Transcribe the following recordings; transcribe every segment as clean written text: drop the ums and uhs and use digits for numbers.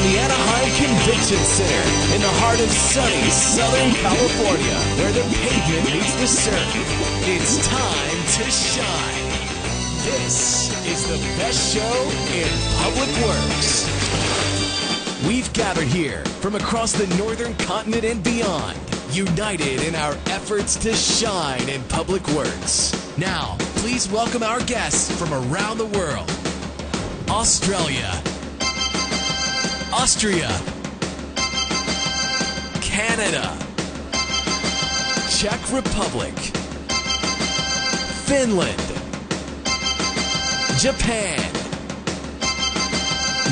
from the Anaheim Convention Center in the heart of sunny Southern California, where the pavement meets the surf. It's time to shine. This is the best show in public works. We've gathered here from across the northern continent and beyond, united in our efforts to shine in public works. Now, please welcome our guests from around the world. Australia, Austria, Canada, Czech Republic, Finland, Japan,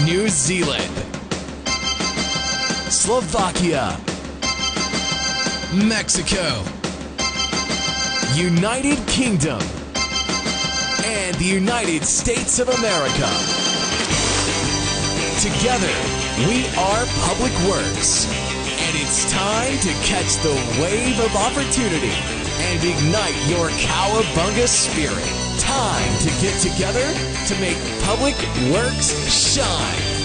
New Zealand, Slovakia, Mexico, United Kingdom, and the United States of America. Together, we are Public Works, and it's time to catch the wave of opportunity and ignite your cowabunga spirit. Time to get together to make Public Works shine.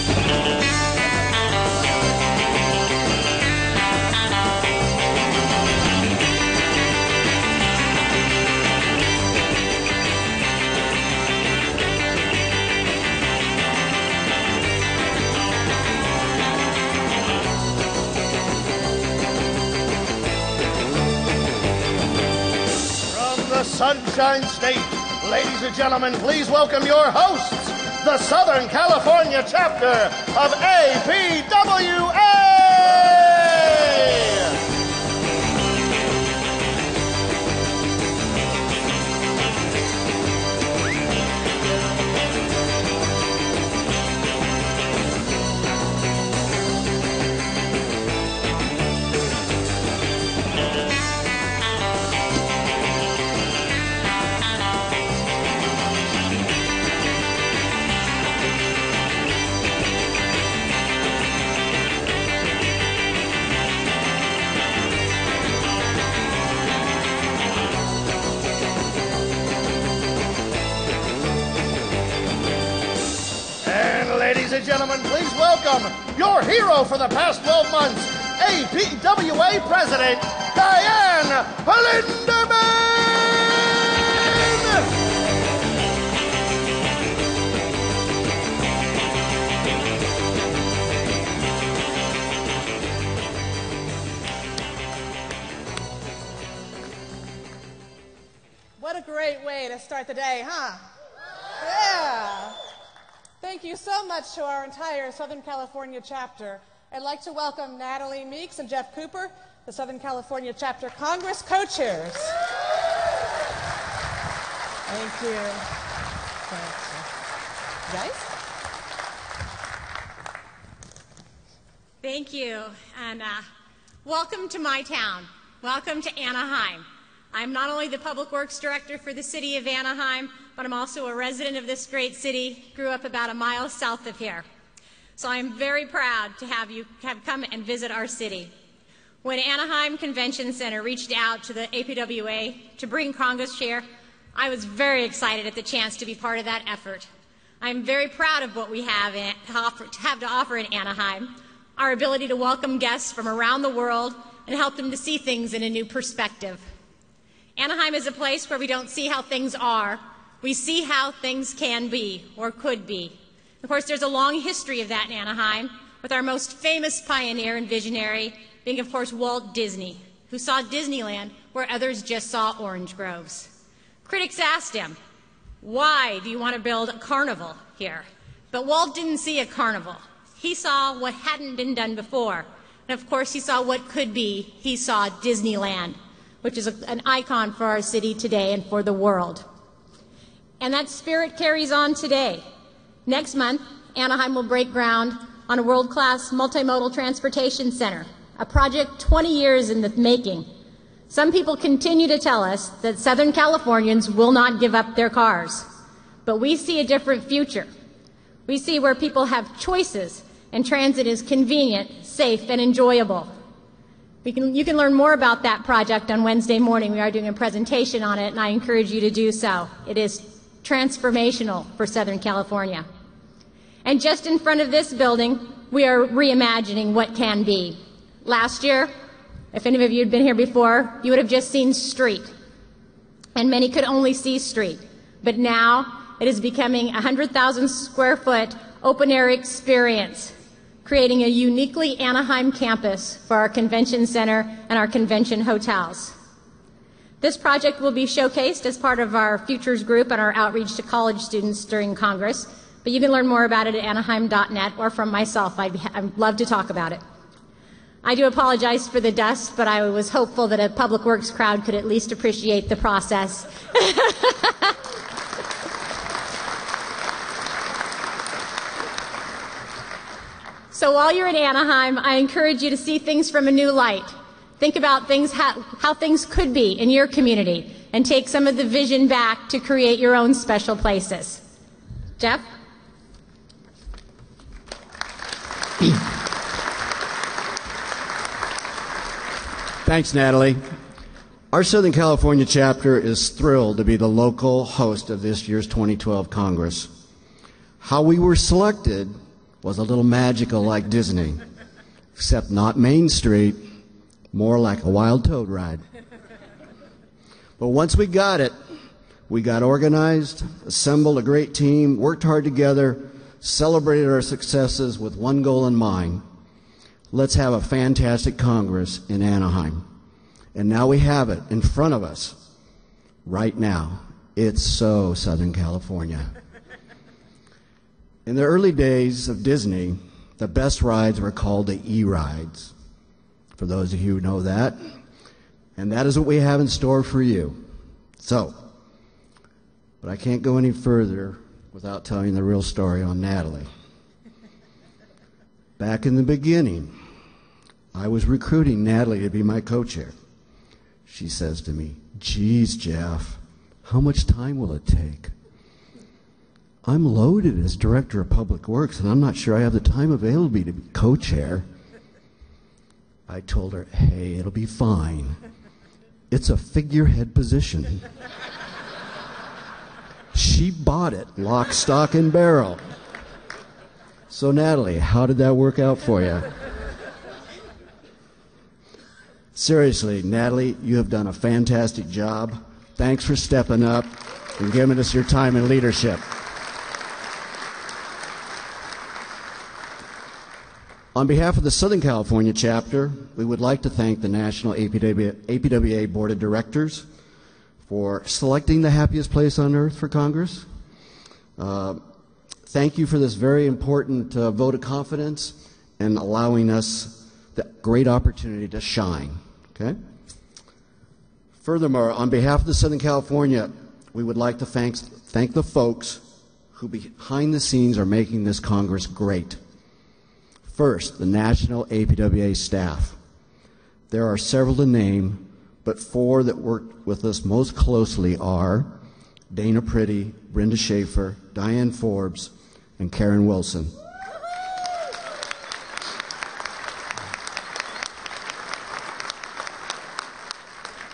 Sunshine State. Ladies and gentlemen, please welcome your hosts, the Southern California chapter of APWA! Ladies and gentlemen, please welcome your hero for the past 12 months, APWA President, Diane Lindemann! What a great way to start the day, huh? Yeah. Thank you so much to our entire Southern California chapter. I'd like to welcome Natalie Meeks and Jeff Cooper, the Southern California chapter Congress co-chairs. Thank you. Guys? Thank you, and welcome to my town. Welcome to Anaheim. I'm not only the Public Works Director for the city of Anaheim, but I'm also a resident of this great city, grew up about a mile south of here. So I'm very proud to have you come and visit our city. When Anaheim Convention Center reached out to the APWA to bring Congress here, I was very excited at the chance to be part of that effort. I'm very proud of what we have to offer in Anaheim, our ability to welcome guests from around the world and help them to see things in a new perspective. Anaheim is a place where we don't see how things are. We see how things can be or could be. Of course, there's a long history of that in Anaheim, with our most famous pioneer and visionary being, of course, Walt Disney, who saw Disneyland where others just saw orange groves. Critics asked him, why do you want to build a carnival here? But Walt didn't see a carnival. He saw what hadn't been done before. And of course, he saw what could be. He saw Disneyland, which is an icon for our city today and for the world. And that spirit carries on today. Next month, Anaheim will break ground on a world-class multimodal transportation center, a project 20 years in the making. Some people continue to tell us that Southern Californians will not give up their cars. But we see a different future. We see where people have choices and transit is convenient, safe, and enjoyable. You can learn more about that project on Wednesday morning. We are doing a presentation on it, and I encourage you to do so. It is transformational for Southern California. And just in front of this building, we are reimagining what can be. Last year, if any of you had been here before, you would have just seen street, and many could only see street. But now it is becoming a 100,000 square foot open air experience, creating a uniquely Anaheim campus for our convention center and our convention hotels. This project will be showcased as part of our Futures Group and our outreach to college students during Congress, but you can learn more about it at anaheim.net or from myself. I'd love to talk about it. I do apologize for the dust, but I was hopeful that a Public Works crowd could at least appreciate the process. So while you're in Anaheim, I encourage you to see things from a new light. Think about things, how things could be in your community, and take some of the vision back to create your own special places. Jeff? Thanks, Natalie. Our Southern California chapter is thrilled to be the local host of this year's 2012 Congress. How we were selected was a little magical like Disney, except not Main Street, more like a wild toad ride. But once we got it, we got organized, assembled a great team, worked hard together, celebrated our successes with one goal in mind. Let's have a fantastic Congress in Anaheim. And now we have it in front of us right now. It's so Southern California. In the early days of Disney, the best rides were called the E-rides, for those of you who know that. And that is what we have in store for you. But I can't go any further without telling the real story on Natalie. Back in the beginning, I was recruiting Natalie to be my co-chair. She says to me, "Geez, Jeff, how much time will it take? I'm loaded as Director of Public Works, and I'm not sure I have the time available to be co-chair." I told her, "Hey, it'll be fine. It's a figurehead position." She bought it, lock, stock, and barrel. So, Natalie, how did that work out for you? Seriously, Natalie, you have done a fantastic job. Thanks for stepping up and giving us your time and leadership. On behalf of the Southern California chapter, we would like to thank the National APWA Board of Directors for selecting the happiest place on earth for Congress. Thank you for this very important vote of confidence and allowing us the great opportunity to shine. Okay? Furthermore, on behalf of the Southern California, we would like to thank the folks who behind the scenes are making this Congress great. First, the National APWA staff. There are several to name, but four that worked with us most closely are Dana Priddy, Brenda Schaefer, Diane Forbes, and Karen Wilson.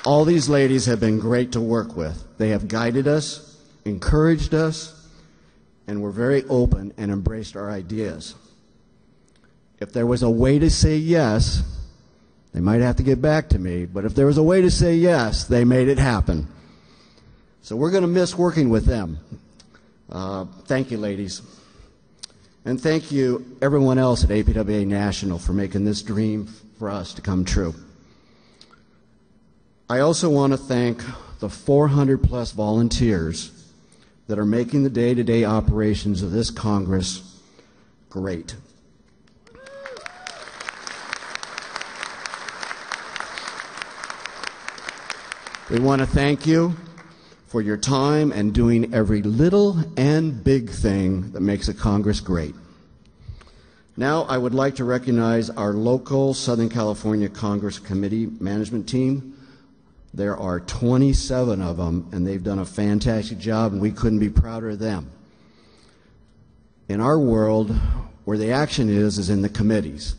All these ladies have been great to work with. They have guided us, encouraged us, and were very open and embraced our ideas. If there was a way to say yes, they might have to get back to me, but if there was a way to say yes, they made it happen. So we're going to miss working with them. Thank you, ladies. And thank you, everyone else at APWA National, for making this dream for us to come true. I also want to thank the 400-plus volunteers that are making the day-to-day operations of this Congress great. We want to thank you for your time and doing every little and big thing that makes a Congress great. Now I would like to recognize our local Southern California Congress Committee management team. There are 27 of them, and they've done a fantastic job, and we couldn't be prouder of them. In our world, where the action is in the committees.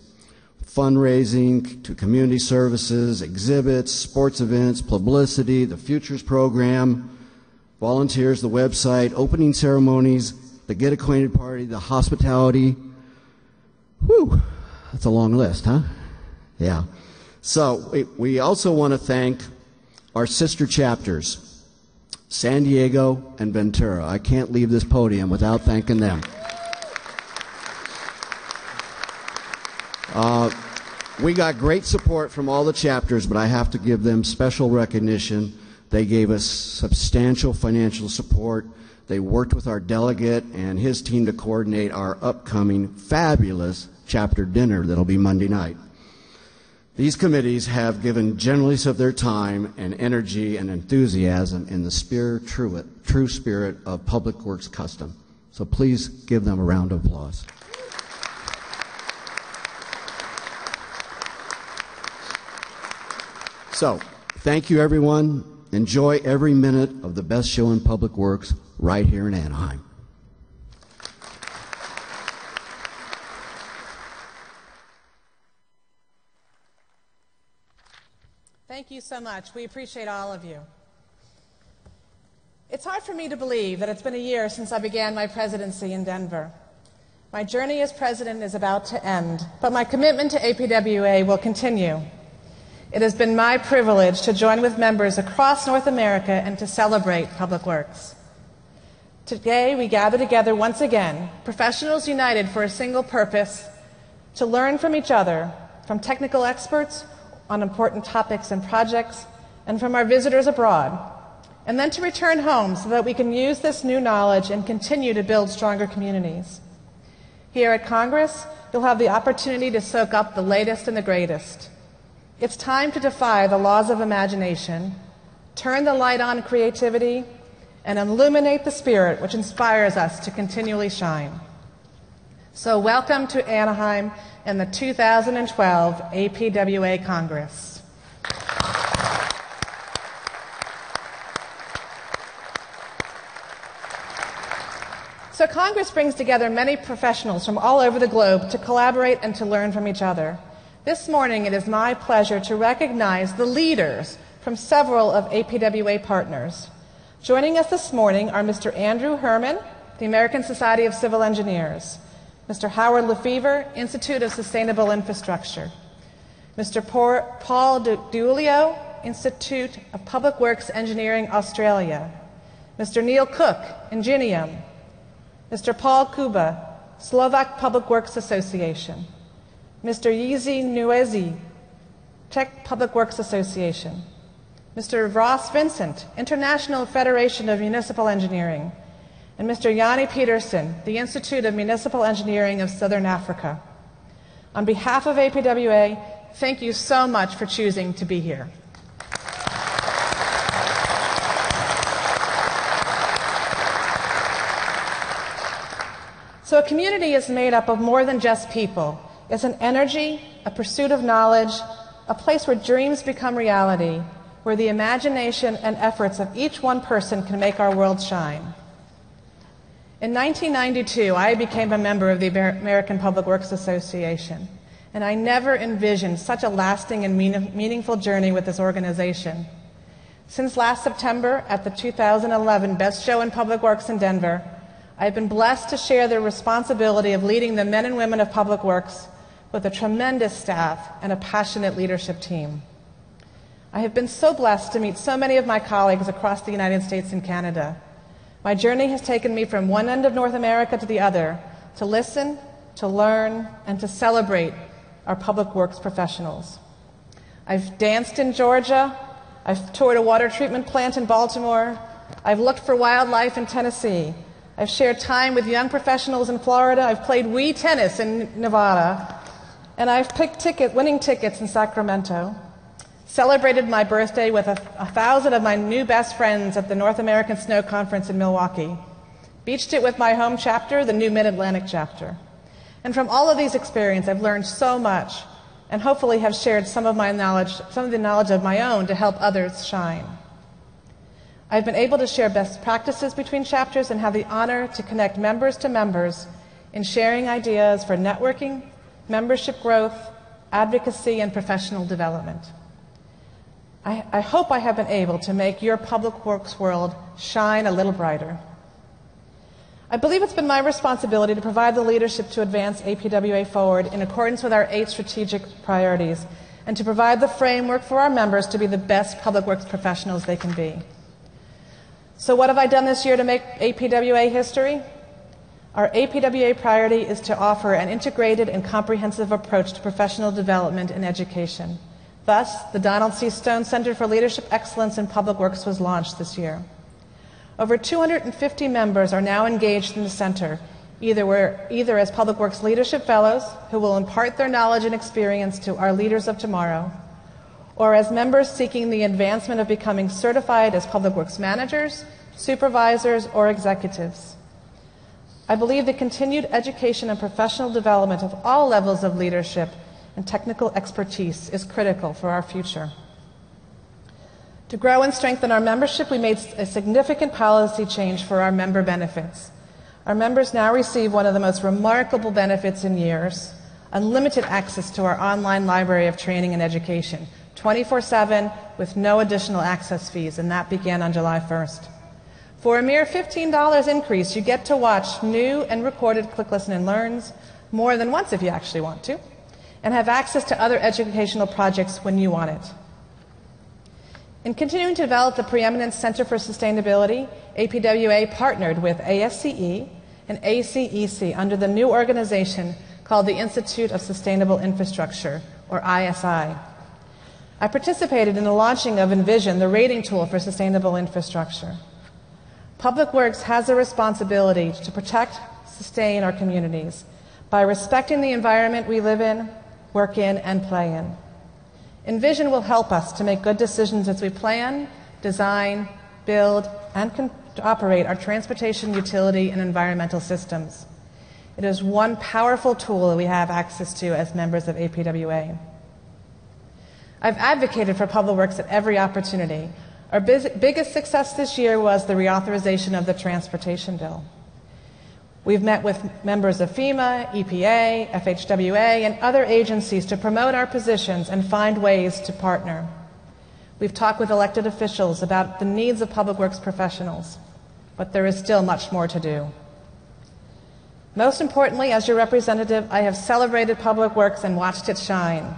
Fundraising to community services, exhibits, sports events, publicity, the Futures program, volunteers, the website, opening ceremonies, the Get Acquainted party, the hospitality. Whew, that's a long list, huh? Yeah. So we also want to thank our sister chapters, San Diego and Ventura. I can't leave this podium without thanking them. We got great support from all the chapters, but I have to give them special recognition. They gave us substantial financial support. They worked with our delegate and his team to coordinate our upcoming fabulous chapter dinner that'll be Monday night. These committees have given generously of their time and energy and enthusiasm in the true spirit of Public Works custom. So please give them a round of applause. So, thank you, everyone. Enjoy every minute of the best show in Public Works right here in Anaheim. Thank you so much. We appreciate all of you. It's hard for me to believe that it's been a year since I began my presidency in Denver. My journey as president is about to end, but my commitment to APWA will continue. It has been my privilege to join with members across North America and to celebrate Public Works. Today, we gather together once again, professionals united for a single purpose, to learn from each other, from technical experts on important topics and projects, and from our visitors abroad, and then to return home so that we can use this new knowledge and continue to build stronger communities. Here at Congress, you'll have the opportunity to soak up the latest and the greatest. It's time to defy the laws of imagination, turn the light on creativity, and illuminate the spirit which inspires us to continually shine. So welcome to Anaheim and the 2012 APWA Congress. So Congress brings together many professionals from all over the globe to collaborate and to learn from each other. This morning, it is my pleasure to recognize the leaders from several of APWA partners. Joining us this morning are Mr. Andrew Herman, the American Society of Civil Engineers, Mr. Howard Lefevre, Institute of Sustainable Infrastructure, Mr. Paul D'Ulio, Institute of Public Works Engineering, Australia, Mr. Neil Cook, Ingenium, Mr. Paul Kuba, Slovak Public Works Association, Mr. Yizi Nuezi, Czech Public Works Association, Mr. Ross Vincent, International Federation of Municipal Engineering, and Mr. Yanni Peterson, the Institute of Municipal Engineering of Southern Africa. On behalf of APWA, thank you so much for choosing to be here. So a community is made up of more than just people. It's an energy, a pursuit of knowledge, a place where dreams become reality, where the imagination and efforts of each one person can make our world shine. In 1992, I became a member of the American Public Works Association, and I never envisioned such a lasting and meaningful journey with this organization. Since last September, at the 2011 Best Show in Public Works in Denver, I've been blessed to share the responsibility of leading the men and women of Public Works with a tremendous staff and a passionate leadership team. I have been so blessed to meet so many of my colleagues across the United States and Canada. My journey has taken me from one end of North America to the other to listen, to learn, and to celebrate our Public Works professionals. I've danced in Georgia. I've toured a water treatment plant in Baltimore. I've looked for wildlife in Tennessee. I've shared time with young professionals in Florida. I've played Wii tennis in Nevada. And I've picked winning tickets in Sacramento. Celebrated my birthday with 1,000 of my new best friends at the North American Snow Conference in Milwaukee. Beached it with my home chapter, the new Mid-Atlantic chapter. And from all of these experiences, I've learned so much and hopefully have shared some of the knowledge of my own to help others shine. I've been able to share best practices between chapters and have the honor to connect members to members in sharing ideas for networking, membership growth, advocacy, and professional development. I hope I have been able to make your Public Works world shine a little brighter. I believe it's been my responsibility to provide the leadership to advance APWA forward in accordance with our 8 strategic priorities and to provide the framework for our members to be the best public works professionals they can be. So what have I done this year to make APWA history? Our APWA priority is to offer an integrated and comprehensive approach to professional development and education. Thus, the Donald C. Stone Center for Leadership Excellence in Public Works was launched this year. Over 250 members are now engaged in the center, either as Public Works Leadership Fellows, who will impart their knowledge and experience to our leaders of tomorrow, or as members seeking the advancement of becoming certified as Public Works Managers, Supervisors, or Executives. I believe the continued education and professional development of all levels of leadership and technical expertise is critical for our future. To grow and strengthen our membership, we made a significant policy change for our member benefits. Our members now receive one of the most remarkable benefits in years, unlimited access to our online library of training and education, 24/7 with no additional access fees, and that began on July 1st. For a mere $15 increase, you get to watch new and recorded Click, Listen, and Learns more than once if you actually want to, and have access to other educational projects when you want it. In continuing to develop the preeminent Center for Sustainability, APWA partnered with ASCE and ACEC under the new organization called the Institute of Sustainable Infrastructure, or ISI. I participated in the launching of Envision, the rating tool for sustainable infrastructure. Public Works has a responsibility to protect, sustain our communities by respecting the environment we live in, work in, and play in. Envision will help us to make good decisions as we plan, design, build, and operate our transportation, utility, and environmental systems. It is one powerful tool that we have access to as members of APWA. I've advocated for Public Works at every opportunity. Our biggest success this year was the reauthorization of the transportation bill. We've met with members of FEMA, EPA, FHWA, and other agencies to promote our positions and find ways to partner. We've talked with elected officials about the needs of public works professionals, but there is still much more to do. Most importantly, as your representative, I have celebrated public works and watched it shine.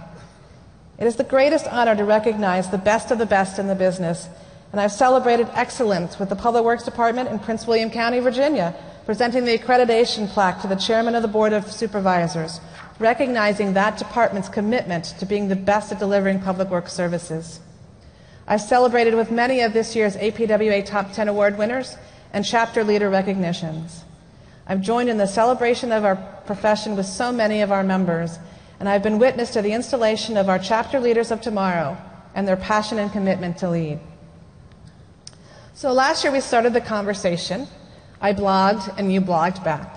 It is the greatest honor to recognize the best of the best in the business, and I've celebrated excellence with the Public Works Department in Prince William County, Virginia, presenting the accreditation plaque to the chairman of the Board of Supervisors, recognizing that department's commitment to being the best at delivering public works services. I celebrated with many of this year's APWA Top 10 Award winners and chapter leader recognitions. I've joined in the celebration of our profession with so many of our members, and I've been witness to the installation of our chapter leaders of tomorrow and their passion and commitment to lead. So last year we started the conversation. I blogged and you blogged back.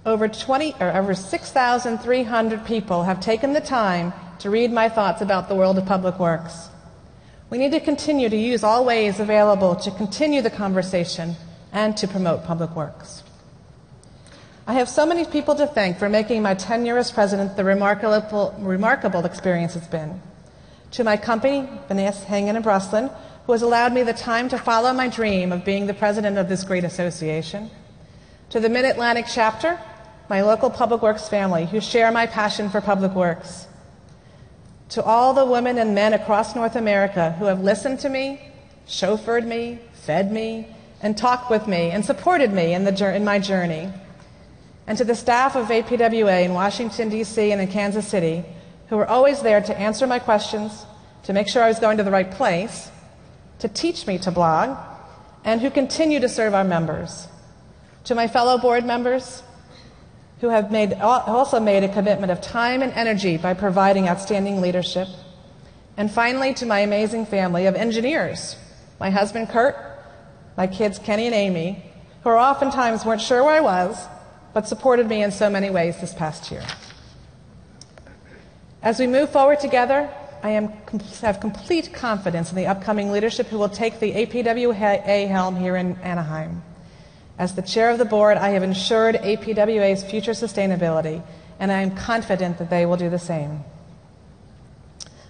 Over 6,300 people have taken the time to read my thoughts about the world of public works. We need to continue to use all ways available to continue the conversation and to promote public works. I have so many people to thank for making my tenure as president the remarkable experience it's been. To my company, Vanessa Hangen in Breslin, who has allowed me the time to follow my dream of being the president of this great association. To the Mid-Atlantic chapter, my local public works family, who share my passion for public works. To all the women and men across North America who have listened to me, chauffeured me, fed me, and talked with me and supported me in my journey. And to the staff of APWA in Washington, D.C. and in Kansas City, who were always there to answer my questions, to make sure I was going to the right place, to teach me to blog, and who continue to serve our members. To my fellow board members, who have also made a commitment of time and energy by providing outstanding leadership. And finally, to my amazing family of engineers, my husband Kurt, my kids Kenny and Amy, who oftentimes weren't sure where I was, but supported me in so many ways this past year. As we move forward together, I have complete confidence in the upcoming leadership who will take the APWA helm here in Anaheim. As the chair of the board, I have ensured APWA's future sustainability, and I am confident that they will do the same.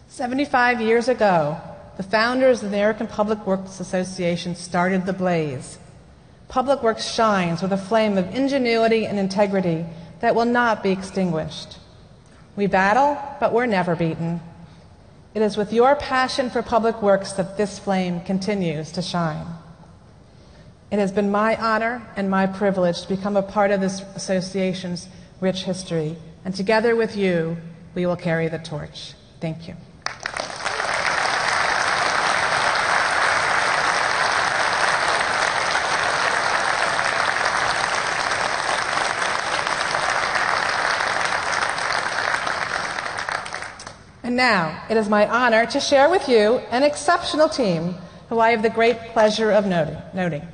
75 years ago, the founders of the American Public Works Association started the blaze. Public Works shines with a flame of ingenuity and integrity that will not be extinguished. We battle, but we're never beaten. It is with your passion for public works that this flame continues to shine. It has been my honor and my privilege to become a part of this association's rich history, and together with you, we will carry the torch. Thank you. And now, it is my honor to share with you an exceptional team who I have the great pleasure of noting.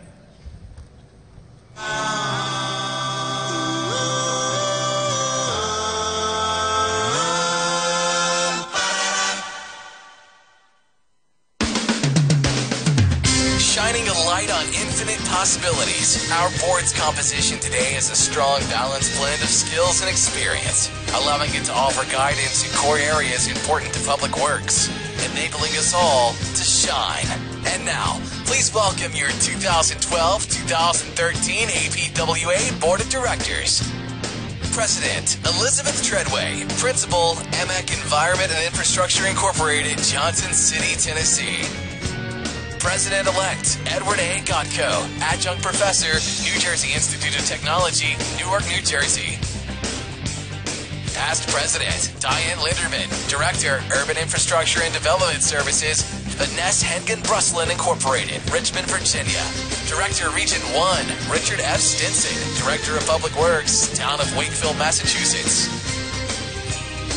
Shining a light on infinite possibilities, our board's composition today is a strong, balanced blend of skills and experience, allowing it to offer guidance in core areas important to public works, enabling us all to shine. And now, please welcome your 2012-2013 APWA Board of Directors. President, Elizabeth Treadway. Principal, EMEC Environment and Infrastructure Incorporated, Johnson City, Tennessee. President-elect, Edward A. Gotko, Adjunct Professor, New Jersey Institute of Technology, Newark, New Jersey. Past President, Diane Linderman, Director, Urban Infrastructure and Development Services, Vanessa Hengen Bruslin Incorporated, Richmond, Virginia. Director, Region 1, Richard F. Stinson, Director of Public Works, Town of Wakefield, Massachusetts.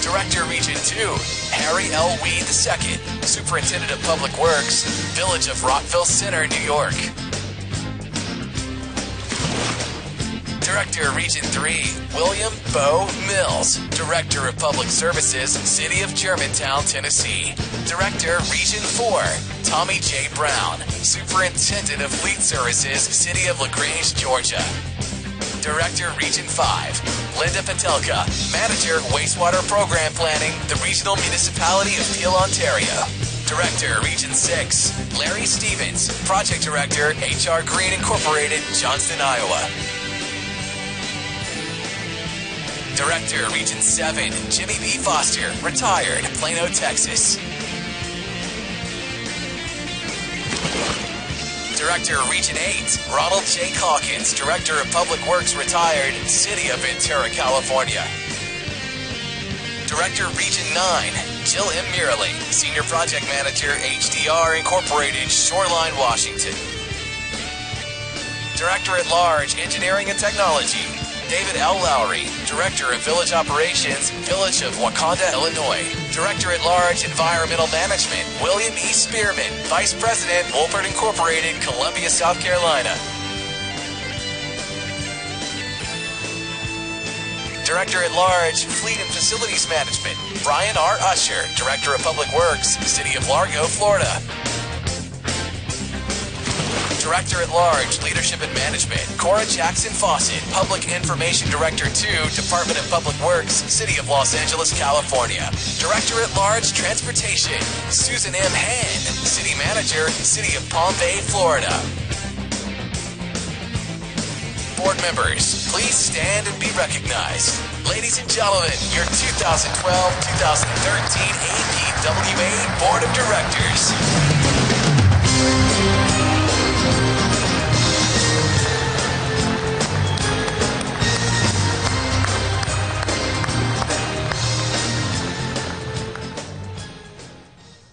Director, Region 2, Harry L. Weed II, Superintendent of Public Works, Village of Rockville Center, New York. Director, Region 3, William Bo Mills, Director of Public Services, City of Germantown, Tennessee. Director, Region 4, Tommy J. Brown, Superintendent of Fleet Services, City of LaGrange, Georgia. Director, Region 5, Linda Patelka, Manager, Wastewater Program Planning, the Regional Municipality of Peel, Ontario. Director, Region 6, Larry Stevens, Project Director, HR Green Incorporated, Johnston, Iowa. Director, Region 7, Jimmy B. Foster, retired, Plano, Texas. Director, Region 8, Ronald J. Calkins, Director of Public Works, retired, City of Ventura, California. Director, Region 9, Jill M. Murley, Senior Project Manager, HDR Incorporated, Shoreline, Washington. Director at Large, Engineering and Technology, David L. Lowry, Director of Village Operations, Village of Wakanda, Illinois. Director at Large, Environmental Management, William E. Spearman, Vice President, Wolpert Incorporated, Columbia, South Carolina. Director at Large, Fleet and Facilities Management, Brian R. Usher, Director of Public Works, City of Largo, Florida. Director at Large, Leadership and Management, Cora Jackson Fawcett, Public Information Director 2, Department of Public Works, City of Los Angeles, California. Director at Large, Transportation, Susan M. Hand, City Manager, City of Palm Bay, Florida. Board members, please stand and be recognized. Ladies and gentlemen, your 2012-2013 APWA Board of Directors.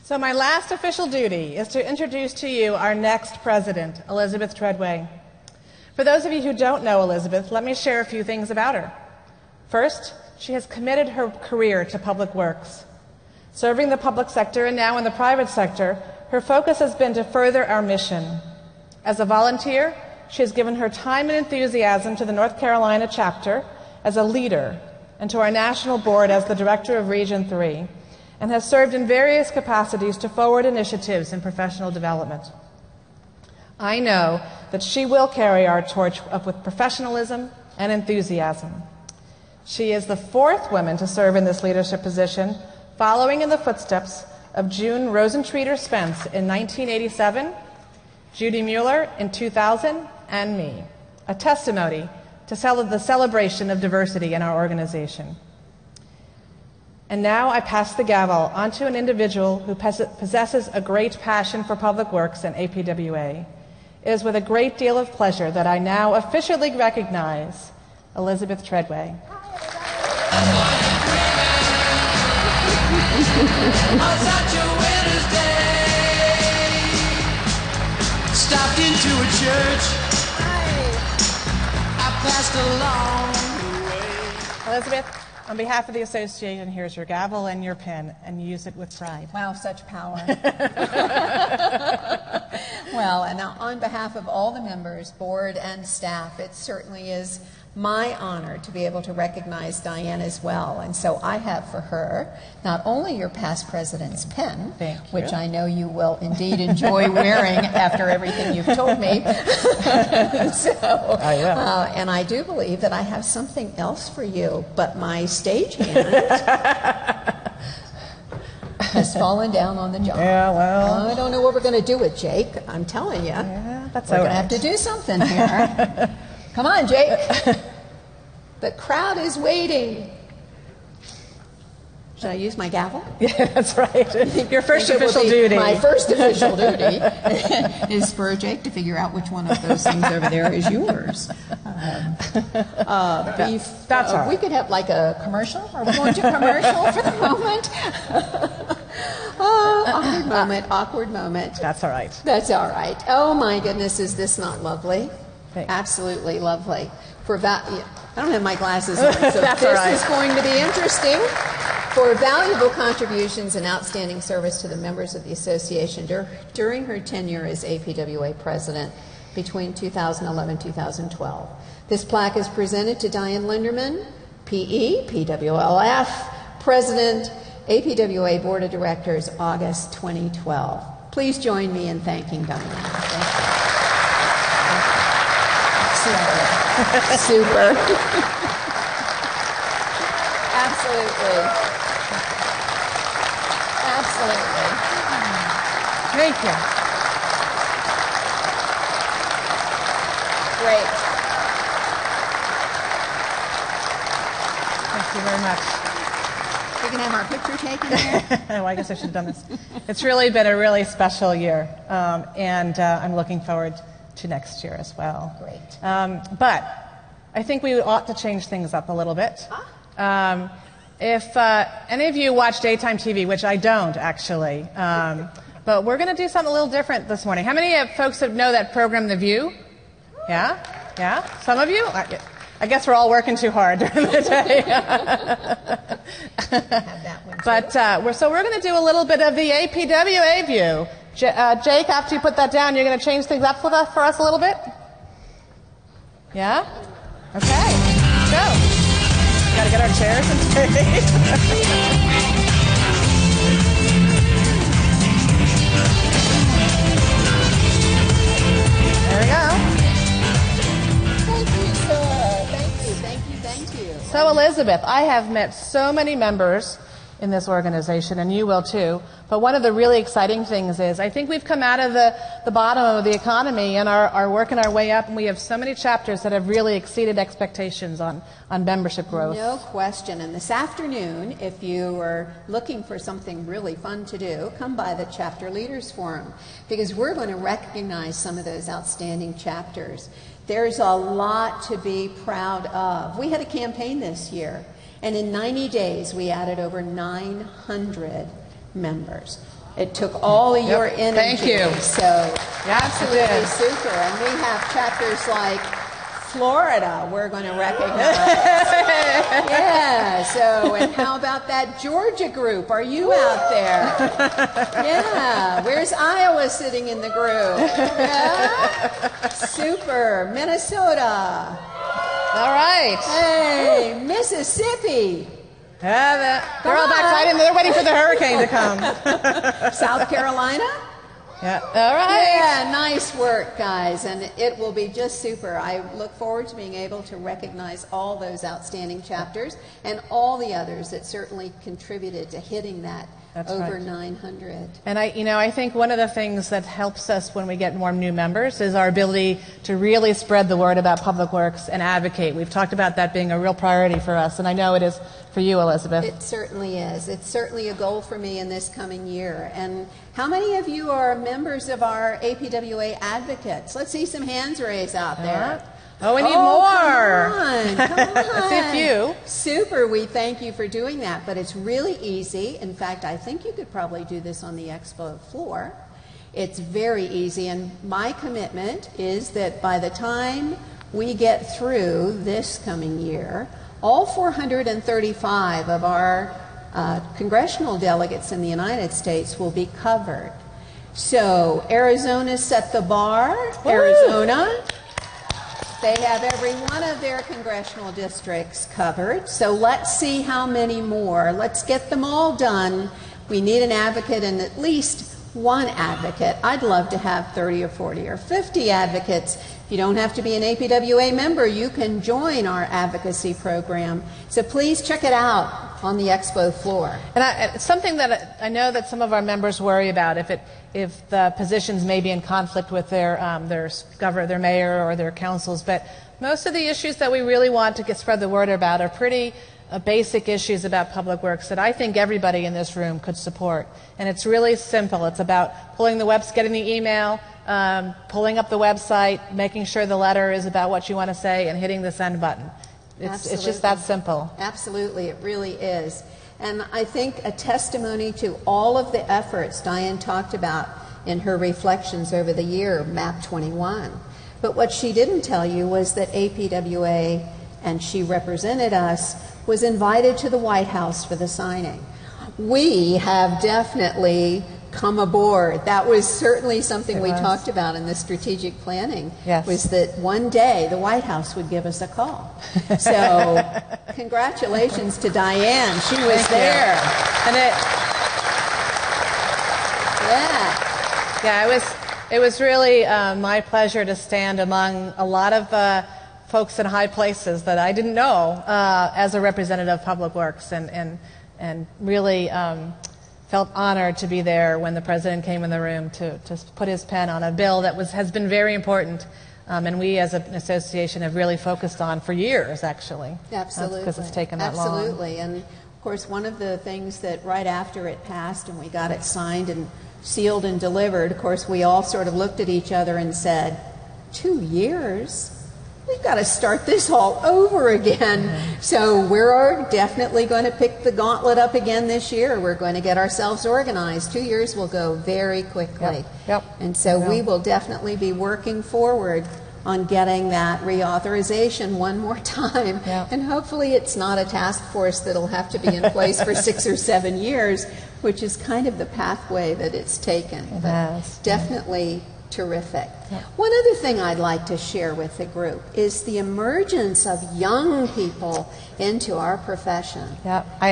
So my last official duty is to introduce to you our next president, Elizabeth Treadway. For those of you who don't know Elizabeth, let me share a few things about her. First, she has committed her career to public works. Serving the public sector and now in the private sector, her focus has been to further our mission. As a volunteer, she has given her time and enthusiasm to the North Carolina chapter as a leader and to our national board as the director of Region 3, and has served in various capacities to forward initiatives in professional development. I know that she will carry our torch up with professionalism and enthusiasm. She is the fourth woman to serve in this leadership position, following in the footsteps of June Rosentreater Spence in 1987, Judy Mueller in 2000, and me, a testimony to the celebration of diversity in our organization. And now I pass the gavel on to an individual who possesses a great passion for public works and APWA. It is with a great deal of pleasure that I now officially recognize Elizabeth Treadway. Stopped into a church. I passed along the way. Elizabeth, on behalf of the association, here's your gavel and your pen, and use it with pride. Wow, such power. Well, and now on behalf of all the members, board, and staff, it certainly is my honor to be able to recognize Diane as well. And so I have for her not only your past president's pen, which I know you will indeed enjoy wearing after everything you've told me. I will. And I do believe that I have something else for you, but my stagehand has fallen down on the job. Yeah, well. I don't know what we're going to do with Jake. I'm telling you. Yeah, that's we're all going to right. have to do something here. Come on, Jake. The crowd is waiting. Should I use my gavel? Yeah, that's right. Your first It will official be duty. My first official duty is for Jake to figure out which one of those things over there is yours. That's all right. We could have like a commercial. Are we going to commercial for the moment? Awkward moment. That's all right. That's all right. Oh my goodness, is this not lovely? Thanks. Absolutely lovely. I don't have my glasses on, so That's this all right. is going to be interesting. For valuable contributions and outstanding service to the members of the association during her tenure as APWA president between 2011 and 2012. This plaque is presented to Diane Linderman, PE, PWLF, President, APWA Board of Directors, August 2012. Please join me in thanking Diane. Thank you. Super. Absolutely. Absolutely. Thank you. Great. Thank you very much. We can have our picture taken here. Oh, I guess I should have done this. It's really been a really special year, and I'm looking forward to next year as well. Great. But I think we ought to change things up a little bit. If any of you watch daytime TV, which I don't actually, but we're going to do something a little different this morning. How many folks know that program, The View? Yeah? Yeah? Some of you? I guess we're all working too hard during the day. But so we're going to do a little bit of the APWA view. Jake, after you put that down, you're going to change things up for us a little bit? Yeah? Okay. Let's go. Got to get our chairs in place. There we go. Thank you, sir. Thank you. So, Elizabeth, I have met so many members in this organization, and you will too. But one of the really exciting things is I think we've come out of the bottom of the economy and are working our way up, and we have so many chapters that have really exceeded expectations on membership growth. No question. And this afternoon, if you are looking for something really fun to do, come by the Chapter Leaders Forum, because we're going to recognize some of those outstanding chapters. There's a lot to be proud of. We had a campaign this year, and in 90 days, we added over 900 members. It took all of your energy. Thank you. So, Yeah, absolutely super. And we have chapters like Florida we're going to recognize. Yeah, so, and how about that Georgia group? Are you out there? Yeah, where's Iowa sitting in the group? Yeah? Super. Minnesota. All right. Hey, Mississippi. Yeah, they're all back. They're waiting for the hurricane to come. South Carolina. Yeah. All right. Yeah, nice work, guys, and it will be just super. I look forward to being able to recognize all those outstanding chapters and all the others that certainly contributed to hitting that That's over right. 900. And I think one of the things that helps us when we get more new members is our ability to really spread the word about Public Works and advocate. We've talked about that being a real priority for us, and I know it is for you, Elizabeth. It certainly is. It's certainly a goal for me in this coming year. And how many of you are members of our APWA advocates? Let's see some hands raised out there. Oh, we need more. Come on. I see a few. Super. We thank you for doing that. But it's really easy. In fact, I think you could probably do this on the expo floor. It's very easy. And my commitment is that by the time we get through this coming year, all 435 of our congressional delegates in the United States will be covered. So Arizona set the bar. Woo! Arizona. They have every one of their congressional districts covered. So let's see how many more. Let's get them all done. We need an advocate and at least one advocate. I'd love to have 30 or 40 or 50 advocates. If you don't have to be an APWA member, you can join our advocacy program. So please check it out on the expo floor. And it's something that I know that some of our members worry about, if the positions may be in conflict with their mayor or their councils. But most of the issues that we really want to spread the word about are pretty basic issues about Public Works that I think everybody in this room could support. And it's really simple. It's about pulling getting the email, pulling up the website, making sure the letter is about what you want to say, and hitting the send button. It's just that simple. Absolutely, it really is. And I think a testimony to all of the efforts Diane talked about in her reflections over the year, MAP 21. But what she didn't tell you was that APWA, and she represented us, was invited to the White House for the signing. We have definitely come aboard. That was certainly something we talked about in the strategic planning, was that one day the White House would give us a call. So congratulations to Diane. She was there. And it was really my pleasure to stand among a lot of folks in high places that I didn't know as a representative of Public Works, and really felt honored to be there when the president came in the room to put his pen on a bill that has been very important, and we as an association have really focused on for years, actually. Absolutely. Because it's taken that long. Absolutely. And of course, one of the things that right after it passed and we got it signed and sealed and delivered, of course, we all sort of looked at each other and said, 2 years? We've got to start this all over again. Mm-hmm. So we're definitely going to pick the gauntlet up again this year. We're going to get ourselves organized. 2 years will go very quickly. Yep. And so we will definitely be working forward on getting that reauthorization one more time. Yep. And hopefully it's not a task force that'll have to be in place for 6 or 7 years, which is kind of the pathway that it's taken. It has. Definitely terrific. Yep. One other thing I'd like to share with the group is the emergence of young people into our profession. Yeah, I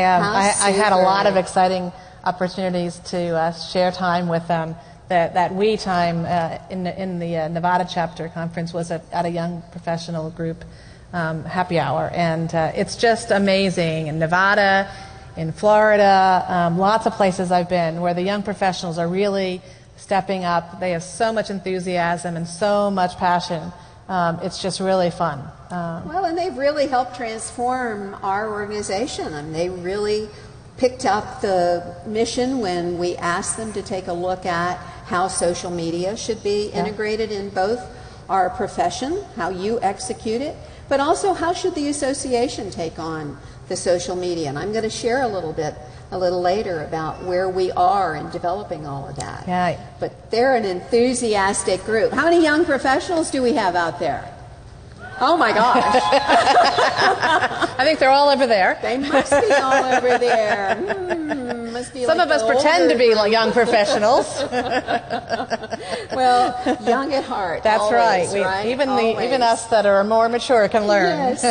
had a lot of exciting opportunities to share time with them. That we time in the Nevada chapter conference was at a young professional group happy hour, and it's just amazing. In Nevada, in Florida, lots of places I've been where the young professionals are really stepping up. They have so much enthusiasm and so much passion. It's just really fun. Well, and they've really helped transform our organization. I mean, they really picked up the mission when we asked them to take a look at how social media should be integrated in both our profession, how you execute it, but also how should the association take on the social media. And I'm going to share a little later about where we are in developing all of that. Yeah. But they're an enthusiastic group. How many young professionals do we have out there? Oh my gosh. I think they're all over there. They must be all over there. Must be Some like of us pretend to be young professionals. Well, young at heart. That's always, right. Even Always. us that are more mature can learn. Yes.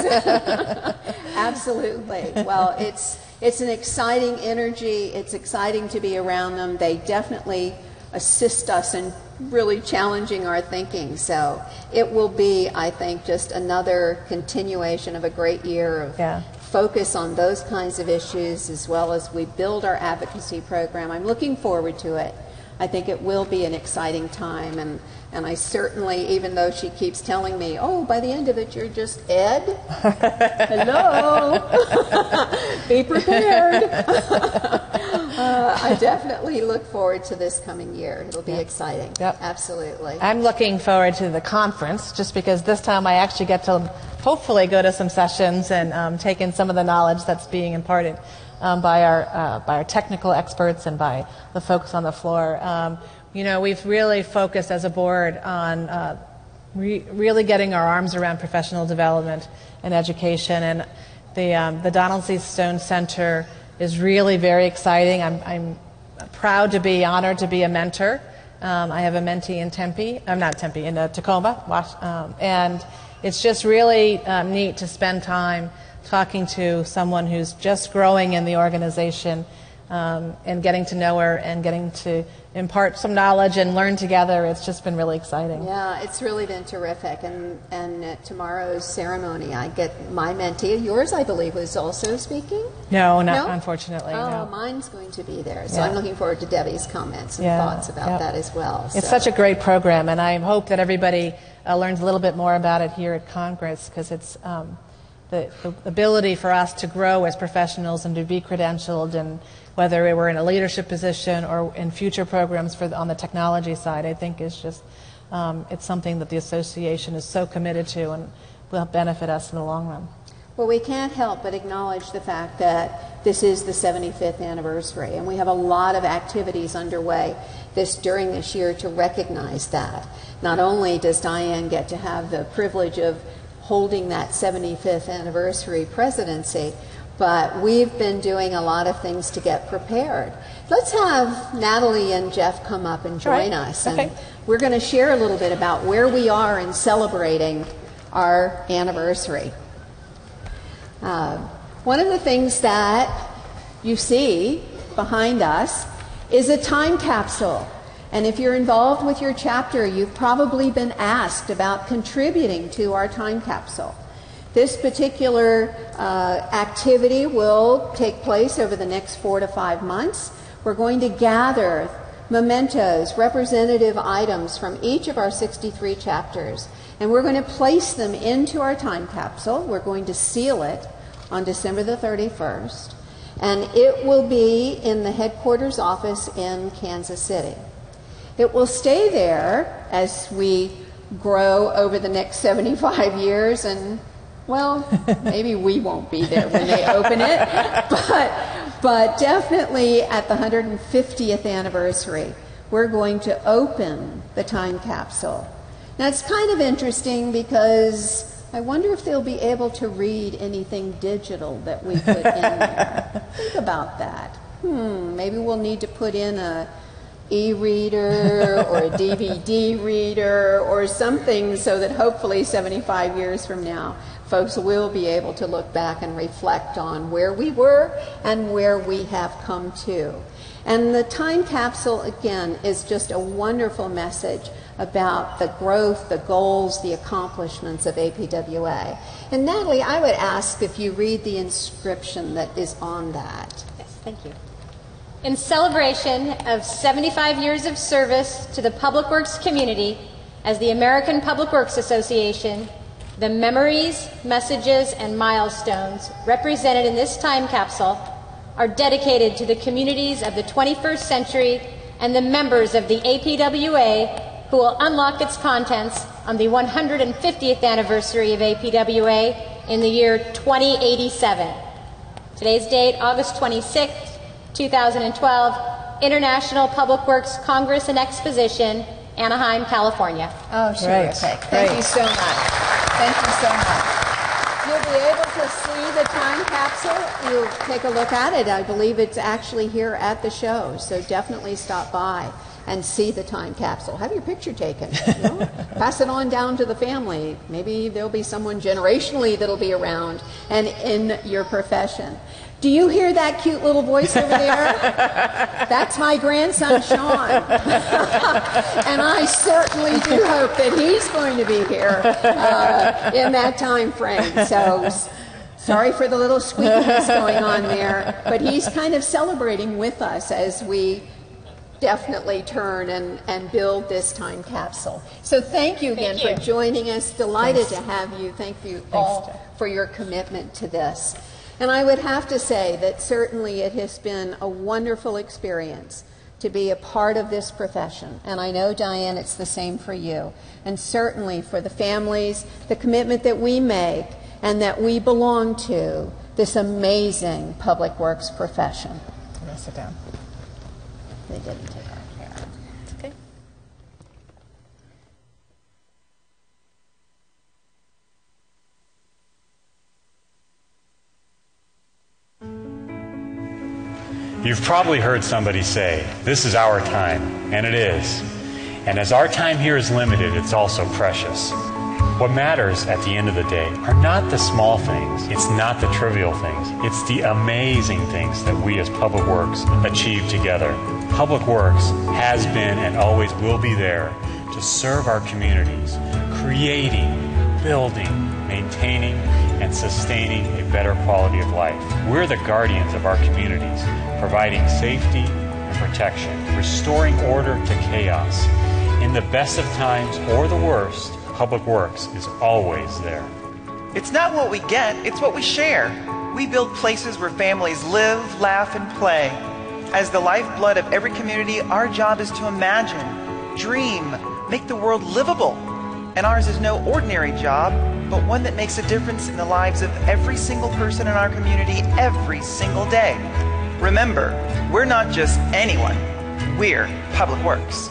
Absolutely. Well, it's an exciting energy. It's exciting to be around them. They definitely assist us in really challenging our thinking. So it will be, I think, just another continuation of a great year of focus on those kinds of issues as well as we build our advocacy program. I'm looking forward to it. I think it will be an exciting time, and I certainly, even though she keeps telling me, oh, by the end of it, you're just Ed. Hello. Be prepared. I definitely look forward to this coming year. It'll be exciting. Yep. Absolutely. I'm looking forward to the conference, just because this time I actually get to hopefully go to some sessions and take in some of the knowledge that's being imparted by our technical experts and by the folks on the floor. We've really focused as a board on really getting our arms around professional development and education, and the Donald C. Stone Center is really very exciting. I'm proud to be honored to be a mentor. I have a mentee in in Tacoma, and it's just really neat to spend time talking to someone who's just growing in the organization and getting to know her and getting to impart some knowledge and learn together. It's just been really exciting. Yeah, it's really been terrific. And at tomorrow's ceremony, I get my mentee. Yours, I believe, was also speaking? No, unfortunately. Oh, no. Mine's going to be there. So I'm looking forward to Debbie's comments and thoughts about that as well. It's such a great program, and I hope that everybody learns a little bit more about it here at Congress, because it's the ability for us to grow as professionals and to be credentialed, and whether we're in a leadership position or in future programs on the technology side, I think is just, it's something that the association is so committed to and will benefit us in the long run. Well, we can't help but acknowledge the fact that this is the 75th anniversary, and we have a lot of activities underway during this year to recognize that. Not only does Diane get to have the privilege of holding that 75th anniversary presidency, but we've been doing a lot of things to get prepared. Let's have Natalie and Jeff come up and join us. And we're going to share a little bit about where we are in celebrating our anniversary. One of the things that you see behind us is a time capsule. And if you're involved with your chapter, you've probably been asked about contributing to our time capsule. This particular activity will take place over the next 4 to 5 months. We're going to gather mementos, representative items from each of our 63 chapters, and we're going to place them into our time capsule. We're going to seal it on December the 31st, and it will be in the headquarters office in Kansas City. It will stay there as we grow over the next 75 years, and well, maybe we won't be there when they open it, but definitely at the 150th anniversary, we're going to open the time capsule. Now, it's kind of interesting because I wonder if they'll be able to read anything digital that we put in there. Think about that. Maybe we'll need to put in a e-reader or a DVD reader or something so that hopefully 75 years from now, folks will be able to look back and reflect on where we were and where we have come to. And the time capsule, again, is just a wonderful message about the growth, the goals, the accomplishments of APWA. And Natalie, I would ask if you read the inscription that is on that. Yes, thank you. In celebration of 75 years of service to the Public Works community as the American Public Works Association, the memories, messages, and milestones represented in this time capsule are dedicated to the communities of the 21st century and the members of the APWA who will unlock its contents on the 150th anniversary of APWA in the year 2087. Today's date, August 26th, 2012, International Public Works Congress and Exposition, Anaheim, California. Oh, terrific. Thank you so much. Thank you so much. You'll be able to see the time capsule. You'll take a look at it. I believe it's actually here at the show, so definitely stop by and see the time capsule. Have your picture taken. Pass it on down to the family. Maybe there'll be someone generationally that'll be around and in your profession. Do you hear that cute little voice over there? That's my grandson, Sean. And I certainly do hope that he's going to be here in that time frame. So Sorry for the little squeakiness going on there, but he's kind of celebrating with us as we definitely turn and build this time capsule. So thank you again for joining us. Delighted to have you. Thank you all for your commitment to this. And I would have to say that certainly it has been a wonderful experience to be a part of this profession. And I know, Diane, it's the same for you. And certainly for the families, the commitment that we make and that we belong to this amazing public works profession. I'm going to sit down. They didn't take our hair. It's okay. You've probably heard somebody say, "This is our time," and it is. And as our time here is limited, it's also precious. What matters at the end of the day are not the small things. It's not the trivial things. It's the amazing things that we as Public Works achieve together. Public Works has been and always will be there to serve our communities, creating, building, maintaining, and sustaining a better quality of life. We're the guardians of our communities, providing safety and protection, restoring order to chaos. In the best of times or the worst, Public Works is always there. It's not what we get, it's what we share. We build places where families live, laugh, and play. As the lifeblood of every community, our job is to imagine, dream, make the world livable. And ours is no ordinary job, but one that makes a difference in the lives of every single person in our community every single day. Remember, we're not just anyone, we're Public Works.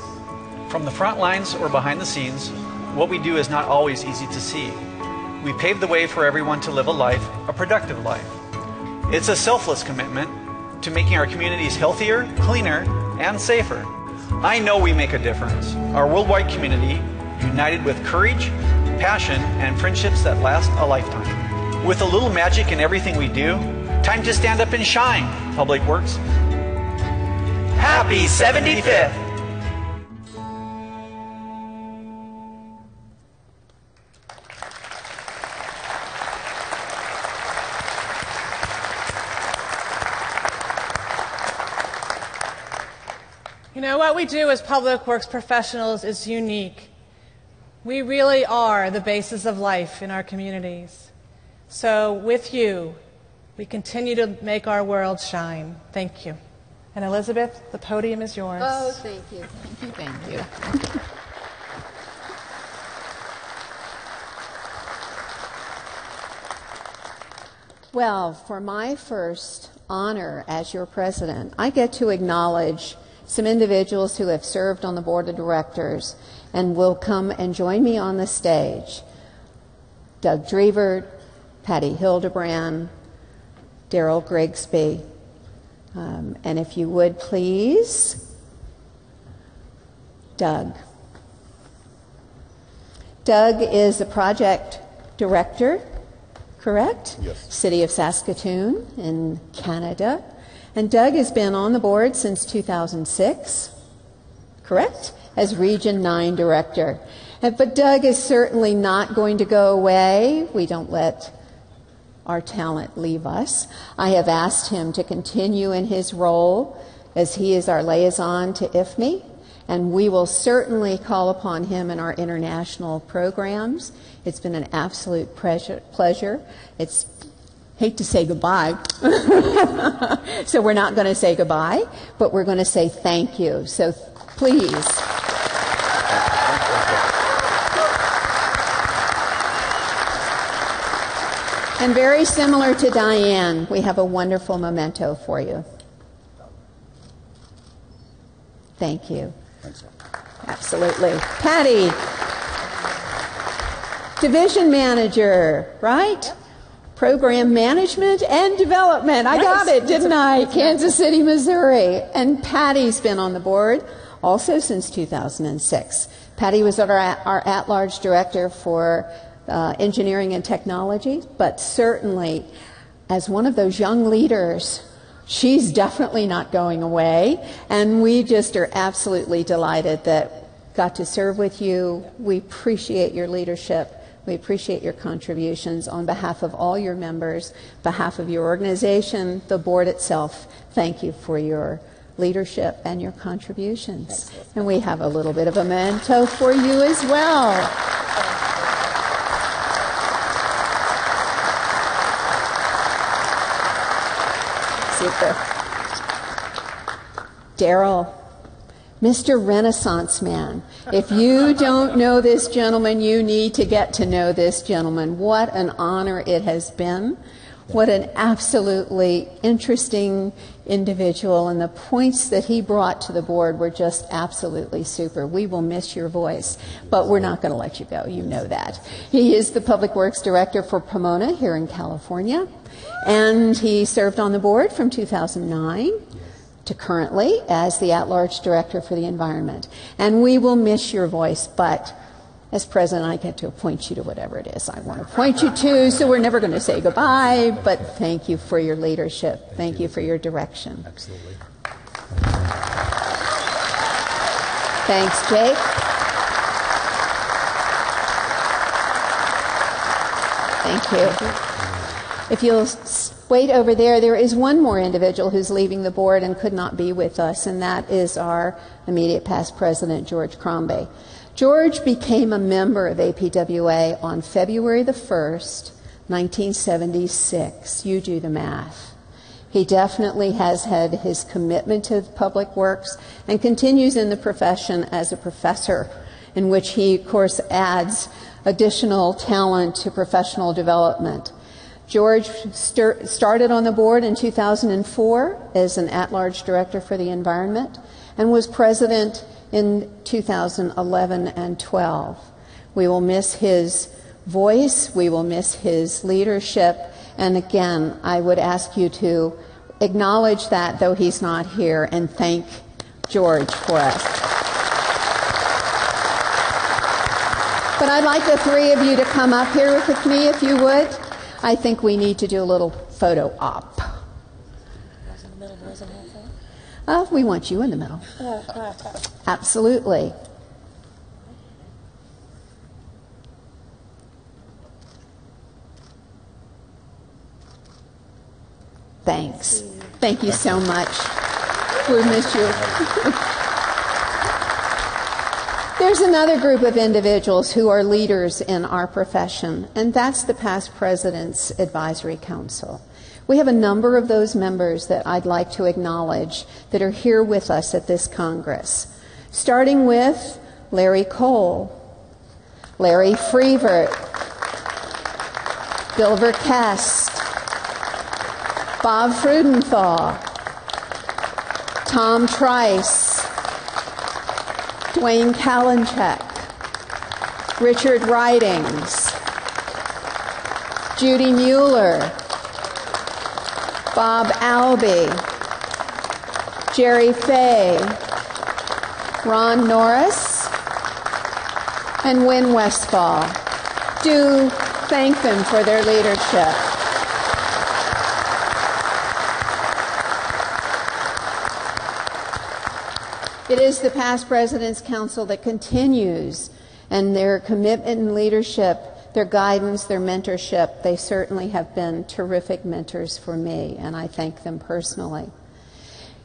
From the front lines or behind the scenes, what we do is not always easy to see. We pave the way for everyone to live a productive life. It's a selfless commitment to making our communities healthier, cleaner, and safer. I know we make a difference. Our worldwide community, united with courage, passion, and friendships that last a lifetime. With a little magic in everything we do, time to stand up and shine, Public Works. Happy 75th! You know, what we do as Public Works professionals is unique. We really are the basis of life in our communities. So with you, we continue to make our world shine. Thank you. And Elizabeth, the podium is yours. Oh, thank you. Thank you. Thank you. Well, for my first honor as your president, I get to acknowledge some individuals who have served on the board of directors and will come and join me on the stage. Doug Drever, Patty Hildebrand, Daryl Grigsby. And if you would please, Doug. Doug is a project director, correct? Yes. City of Saskatoon in Canada. And Doug has been on the board since 2006, correct? As Region 9 Director. But Doug is certainly not going to go away. We don't let our talent leave us. I have asked him to continue in his role as he is our liaison to IFME, and we will certainly call upon him in our international programs. It's been an absolute pleasure. It's hate to say goodbye. So we're not going to say goodbye, but we're going to say thank you. So please. And very similar to Diane, we have a wonderful memento for you. Thank you. Thanks. Absolutely. Patty, division manager, right? Program management and development. I got it, didn't I? Kansas City, Missouri. And Patty's been on the board also since 2006. Patty was our at-large director for engineering and technology, but certainly as one of those young leaders, she's definitely not going away. And we just are absolutely delighted that got to serve with you. We appreciate your leadership. We appreciate your contributions. On behalf of all your members, behalf of your organization, the board itself, thank you for your leadership and your contributions. And we have a little bit of a memento for you as well. Super. Daryl, Mr. Renaissance Man. If you don't know this gentleman, you need to get to know this gentleman. What an honor it has been. What an absolutely interesting individual, and the points that he brought to the board were just absolutely super. We will miss your voice, but we're not going to let you go. You know that. He is the Public Works Director for Pomona here in California, and he served on the board from 2009 to currently as the at-large Director for the Environment. And we will miss your voice, but as president, I get to appoint you to whatever it is I want to appoint you to, so we're never going to say goodbye, but thank you for your leadership. Thank you for your direction. Absolutely. Thanks, Jake. Thank you. If you'll wait over there, there is one more individual who's leaving the board and could not be with us, and that is our immediate past president, George Crombie. George became a member of APWA on February the 1st, 1976. You do the math. He definitely has had his commitment to public works and continues in the profession as a professor, in which he, of course, adds additional talent to professional development. George started on the board in 2004 as an at-large Director for the Environment and was president in 2011 and 12. We will miss his voice, we will miss his leadership, and again, I would ask you to acknowledge that, though he's not here, and thank George for us. But I'd like the three of you to come up here with me, if you would. I think we need to do a little photo op. We want you in the middle. Absolutely. Thanks. Thank you so much. We miss you. There's another group of individuals who are leaders in our profession, and that's the Past President's Advisory Council. We have a number of those members that I'd like to acknowledge that are here with us at this Congress, starting with Larry Cole, Larry Freevert, Bill Verkest, Bob Freudenthal, Tom Trice, Dwayne Kalinchek, Richard Ridings, Judy Mueller, Bob Albee, Jerry Fay, Ron Norris, and Wynn Westfall. Do thank them for their leadership. It is the Past President's Council that continues, and their commitment and leadership, their guidance, their mentorship, they certainly have been terrific mentors for me, and I thank them personally.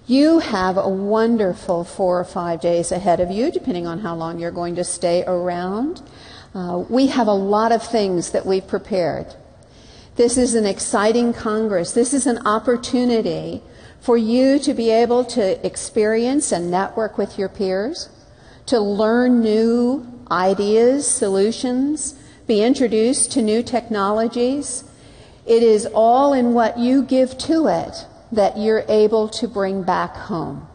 You have a wonderful 4 or 5 days ahead of you, depending on how long you're going to stay around. We have a lot of things that we've prepared. This is an exciting Congress. This is an opportunity for you to be able to experience and network with your peers, to learn new ideas, solutions, be introduced to new technologies. It is all in what you give to it that you're able to bring back home.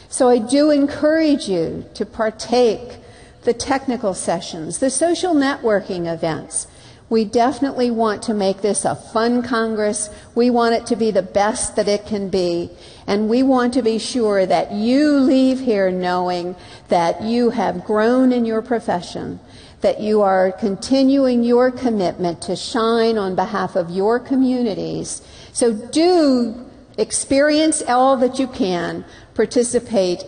So I do encourage you to partake the technical sessions, the social networking events. We definitely want to make this a fun Congress. We want it to be the best that it can be. And we want to be sure that you leave here knowing that you have grown in your profession, that you are continuing your commitment to shine on behalf of your communities. So do experience all that you can, participate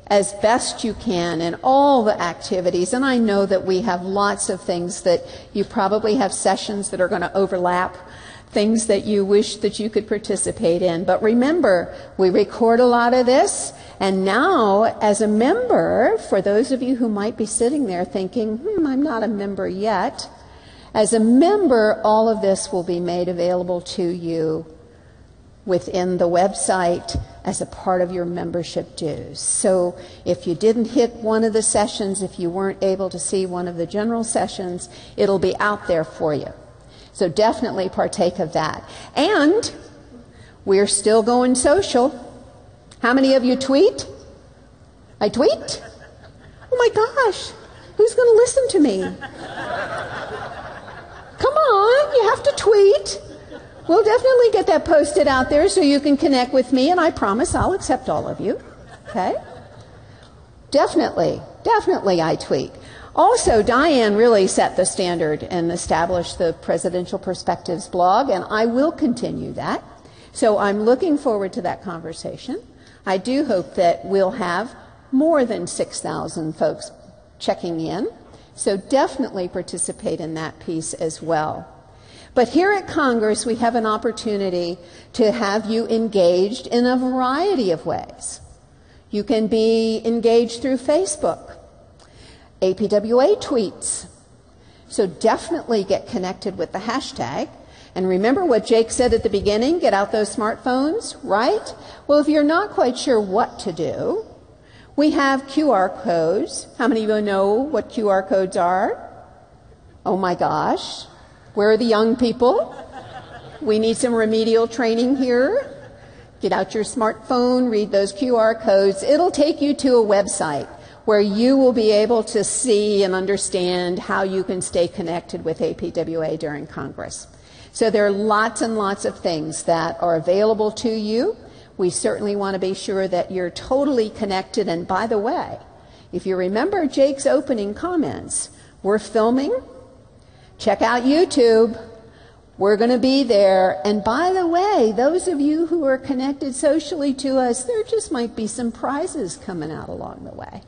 as best you can in all the activities. And I know that we have lots of things that you probably have sessions that are going to overlap, things that you wish that you could participate in. But remember, we record a lot of this. And now, as a member, for those of you who might be sitting there thinking, I'm not a member yet, as a member, all of this will be made available to you within the website as a part of your membership dues. So if you didn't hit one of the sessions, if you weren't able to see one of the general sessions, it'll be out there for you. So definitely partake of that. And we're still going social. How many of you tweet? I tweet? Oh my gosh, who's going to listen to me? Come on, you have to tweet. We'll definitely get that posted out there so you can connect with me, and I promise I'll accept all of you. Okay? Definitely I tweet. Also, Diane really set the standard and established the Presidential Perspectives blog, and I will continue that. So I'm looking forward to that conversation. I do hope that we'll have more than 6,000 folks checking in. So definitely participate in that piece as well. But here at Congress, we have an opportunity to have you engaged in a variety of ways. You can be engaged through Facebook, APWA tweets. So definitely get connected with the hashtag. And remember what Jake said at the beginning, get out those smartphones, right? Well, if you're not quite sure what to do, we have QR codes. How many of you know what QR codes are? Oh my gosh. Where are the young people? We need some remedial training here. Get out your smartphone, read those QR codes. It'll take you to a website where you will be able to see and understand how you can stay connected with APWA during Congress. So there are lots and lots of things that are available to you. We certainly want to be sure that you're totally connected. And by the way, if you remember Jake's opening comments, we're filming. Check out YouTube. We're going to be there. And by the way, those of you who are connected socially to us, there just might be some prizes coming out along the way.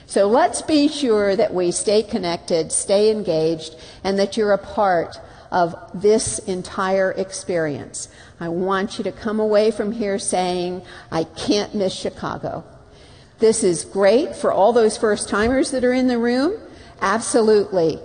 So let's be sure that we stay connected, stay engaged, and that you're a part of this entire experience. I want you to come away from here saying, I can't miss Chicago. This is great for all those first-timers that are in the room. Absolutely.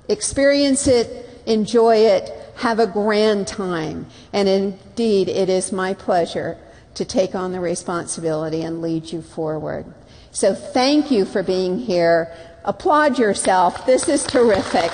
Experience it, enjoy it, have a grand time. And indeed, it is my pleasure to take on the responsibility and lead you forward. So thank you for being here. Applaud yourself. This is terrific.